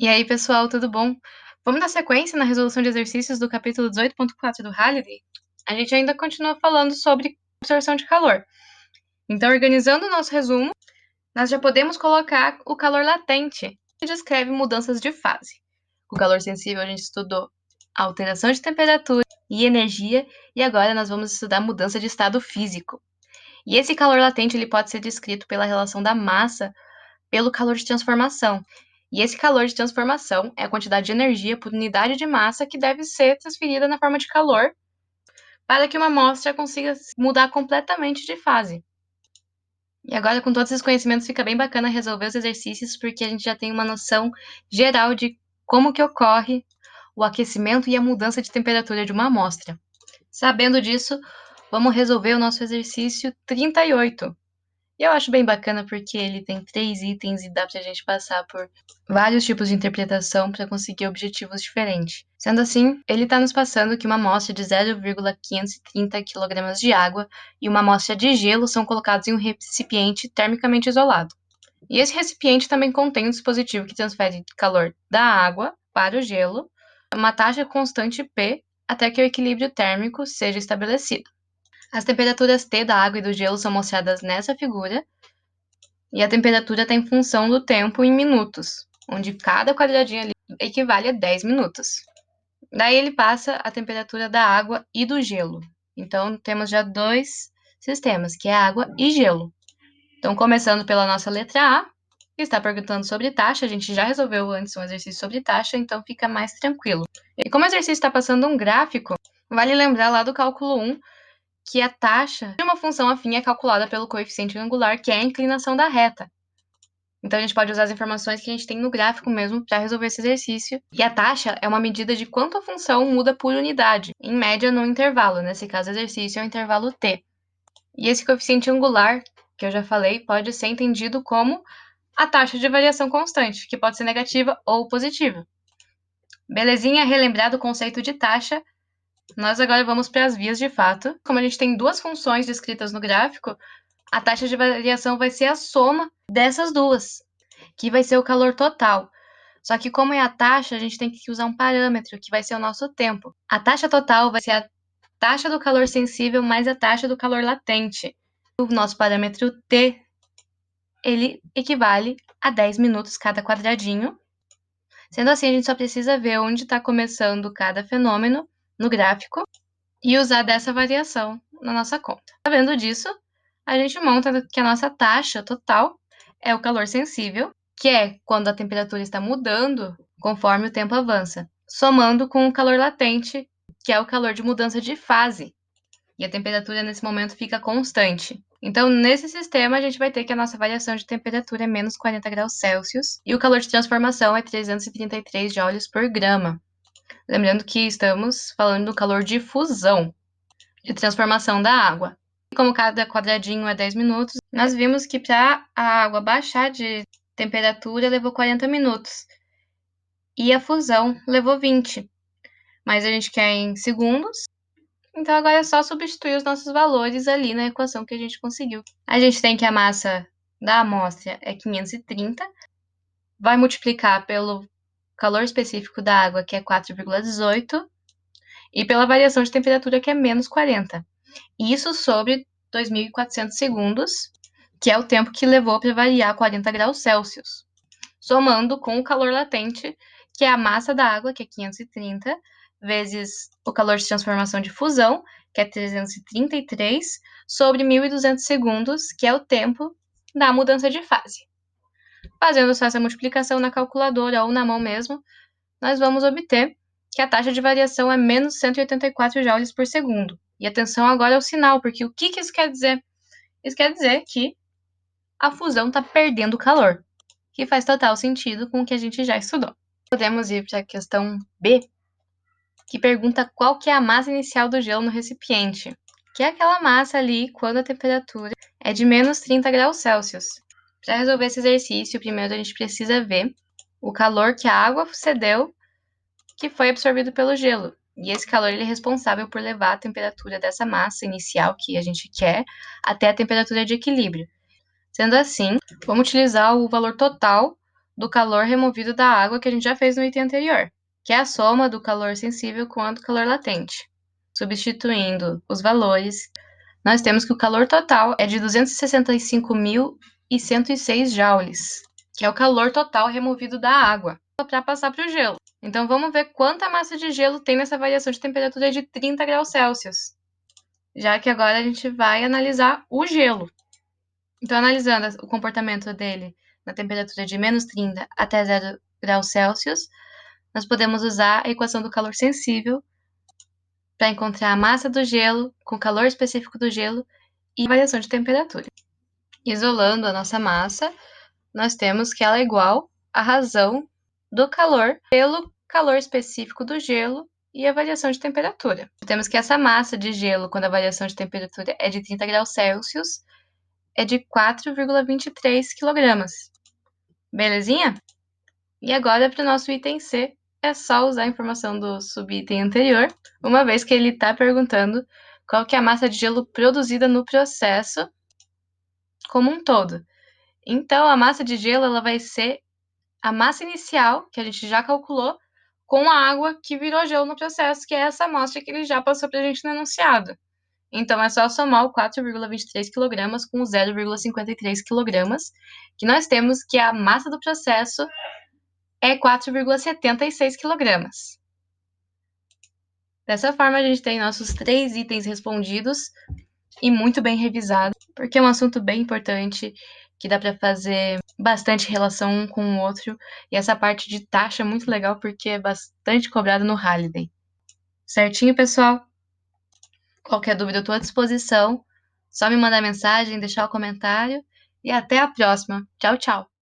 E aí, pessoal, tudo bom? Vamos dar sequência na resolução de exercícios do capítulo 18.4 do Halliday? A gente ainda continua falando sobre absorção de calor. Então, organizando o nosso resumo, nós já podemos colocar o calor latente, que descreve mudanças de fase. O calor sensível a gente estudou a alteração de temperatura e energia, e agora nós vamos estudar mudança de estado físico. E esse calor latente ele pode ser descrito pela relação da massa pelo calor de transformação. E esse calor de transformação é a quantidade de energia por unidade de massa que deve ser transferida na forma de calor para que uma amostra consiga mudar completamente de fase. E agora, com todos esses conhecimentos, fica bem bacana resolver os exercícios, porque a gente já tem uma noção geral de como que ocorre o aquecimento e a mudança de temperatura de uma amostra. Sabendo disso, vamos resolver o nosso exercício 38. E eu acho bem bacana porque ele tem 3 itens e dá pra gente passar por vários tipos de interpretação para conseguir objetivos diferentes. Sendo assim, ele está nos passando que uma amostra de 0,530 kg de água e uma amostra de gelo são colocados em um recipiente termicamente isolado. E esse recipiente também contém um dispositivo que transfere calor da água para o gelo, uma taxa constante P, até que o equilíbrio térmico seja estabelecido. As temperaturas T da água e do gelo são mostradas nessa figura, e a temperatura está em função do tempo em minutos, onde cada quadradinho ali equivale a 10 minutos. Daí ele passa a temperatura da água e do gelo. Então, temos já dois sistemas, que é água e gelo. Então, começando pela nossa letra A, que está perguntando sobre taxa, a gente já resolveu antes um exercício sobre taxa, então fica mais tranquilo. E como o exercício está passando um gráfico, vale lembrar lá do cálculo 1, que a taxa de uma função afim é calculada pelo coeficiente angular, que é a inclinação da reta. Então, a gente pode usar as informações que a gente tem no gráfico mesmo para resolver esse exercício. E a taxa é uma medida de quanto a função muda por unidade, em média no intervalo. Nesse caso, o exercício é o intervalo t. E esse coeficiente angular, que eu já falei, pode ser entendido como a taxa de variação constante, que pode ser negativa ou positiva. Belezinha, relembrado o conceito de taxa, nós agora vamos para as vias de fato. Como a gente tem duas funções descritas no gráfico, a taxa de variação vai ser a soma dessas duas, que vai ser o calor total. Só que como é a taxa, a gente tem que usar um parâmetro, que vai ser o nosso tempo. A taxa total vai ser a taxa do calor sensível mais a taxa do calor latente. O nosso parâmetro T, ele equivale a 10 minutos cada quadradinho. Sendo assim, a gente só precisa ver onde está começando cada fenômeno no gráfico e usar dessa variação na nossa conta. Sabendo disso, a gente monta que a nossa taxa total é o calor sensível, que é quando a temperatura está mudando conforme o tempo avança, somando com o calor latente, que é o calor de mudança de fase, e a temperatura nesse momento fica constante. Então, nesse sistema, a gente vai ter que a nossa variação de temperatura é menos 40 graus Celsius, e o calor de transformação é 333 joules por grama. Lembrando que estamos falando do calor de fusão, de transformação da água. Como cada quadradinho é 10 minutos, nós vimos que para a água baixar de temperatura levou 40 minutos. E a fusão levou 20. Mas a gente quer em segundos, então agora é só substituir os nossos valores ali na equação que a gente conseguiu. A gente tem que a massa da amostra é 530, vai multiplicar pelo calor específico da água, que é 4,18, e pela variação de temperatura, que é menos 40. Isso sobre 2.400 segundos, que é o tempo que levou para variar 40 graus Celsius. Somando com o calor latente, que é a massa da água, que é 530, vezes o calor de transformação de fusão, que é 333, sobre 1.200 segundos, que é o tempo da mudança de fase. Fazendo só essa multiplicação na calculadora ou na mão mesmo, nós vamos obter que a taxa de variação é menos 184 joules por segundo. E atenção agora ao sinal, porque o que isso quer dizer? Isso quer dizer que a fusão está perdendo calor, que faz total sentido com o que a gente já estudou. Podemos ir para a questão B, que pergunta qual que é a massa inicial do gelo no recipiente, que é aquela massa ali quando a temperatura é de menos 30 graus Celsius. Para resolver esse exercício, primeiro a gente precisa ver o calor que a água cedeu, que foi absorvido pelo gelo. E esse calor ele é responsável por levar a temperatura dessa massa inicial que a gente quer até a temperatura de equilíbrio. Sendo assim, vamos utilizar o valor total do calor removido da água que a gente já fez no item anterior, que é a soma do calor sensível com a do calor latente. Substituindo os valores, nós temos que o calor total é de 265.106 joules, que é o calor total removido da água, para passar para o gelo. Então, vamos ver quanta massa de gelo tem nessa variação de temperatura de 30 graus Celsius, já que agora a gente vai analisar o gelo. Então, analisando o comportamento dele na temperatura de menos 30 até 0 graus Celsius, nós podemos usar a equação do calor sensível para encontrar a massa do gelo com o calor específico do gelo e a variação de temperatura. Isolando a nossa massa, nós temos que ela é igual à razão do calor pelo calor específico do gelo e a variação de temperatura. Temos que essa massa de gelo, quando a variação de temperatura é de 30 graus Celsius, é de 4,23 kg. Belezinha? E agora, para o nosso item C, é só usar a informação do subitem anterior, uma vez que ele está perguntando qual que é a massa de gelo produzida no processo como um todo. Então, a massa de gelo ela vai ser a massa inicial, que a gente já calculou, com a água que virou gelo no processo, que é essa amostra que ele já passou para a gente no enunciado. Então, é só somar o 4,23 kg com 0,53 kg, que nós temos que a massa do processo é 4,76 kg. Dessa forma, a gente tem nossos 3 itens respondidos e muito bem revisado, porque é um assunto bem importante, que dá para fazer bastante relação um com o outro, e essa parte de taxa é muito legal, porque é bastante cobrado no Halliday. Certinho, pessoal? Qualquer dúvida, eu estou à disposição. Só me mandar mensagem, deixar o comentário, e até a próxima. Tchau, tchau!